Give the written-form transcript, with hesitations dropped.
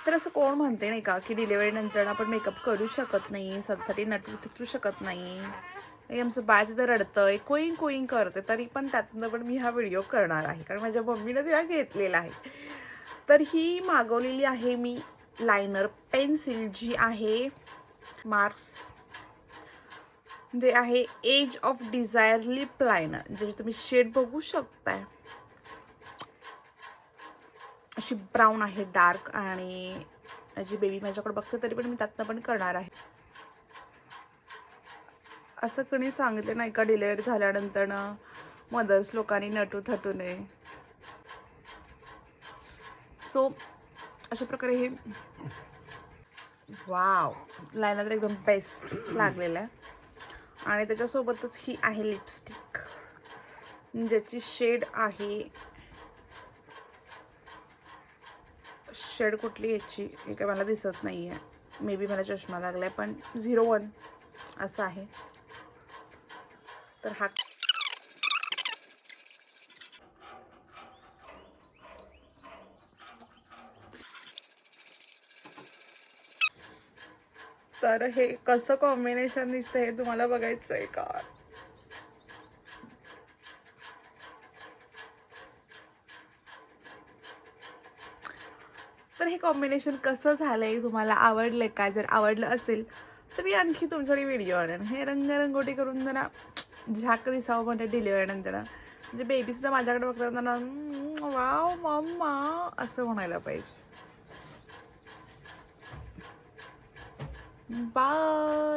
तर असं कोण म्हणते नाही का की डिलिव्हरी नंतर आपण मेकअप करू शकत नाही, स्वतःसाठी नटू थटू शकत नाही, हे आमचं बाळ तिथं रडतंय, कोईंग कोईंग करते, तरी पण त्यातनं पण मी हा व्हिडिओ करणार आहे कारण माझ्या मम्मीनं तिला घेतलेला आहे. तर ही मागवलेली आहे मी लायनर पेन्सिल, जी आहे मार्स, जे आहे edge of desire lip liner, जे तुम्ही शेड बघू शकताय. अशी ब्राऊन आहे डार्क, आणि माझी बेबी माझ्याकडे बघते तरी पण मी त्यातनं पण करणार आहे. असं कोणी सांगितलं नाही का डिलिव्हरी झाल्यानंतर मदर्स लोकांनी नटू थटू नये. सो अशा प्रकारे हे वाव लायनर तर एकदम बेस्ट लागलेलं आहे. आणि त्याच्यासोबतच ही आहे लिपस्टिक, ज्याची शेड आहे, शेड कुठली याची हे काय मला दिसत नाही आहे, मे बी मला चष्मा लागला आहे, पण 01 असं आहे. तर हा तर हे कसं कॉम्बिनेशन दिसतं हे तुम्हाला बघायचं आहे का? तर हे कॉम्बिनेशन कसं झालंय, तुम्हाला आवडलंय का? जर आवडलं असेल तर मी आणखी तुमच्यासाठी व्हिडिओ आणेन. हे रंगरंगोटी करून जरा झाक दिसावं म्हणते डिलिव्हरीनंतर, म्हणजे बेबीसुद्धा माझ्याकडे बघतात ना, वाव मम्मा असं म्हणायला पाहिजे. बाय.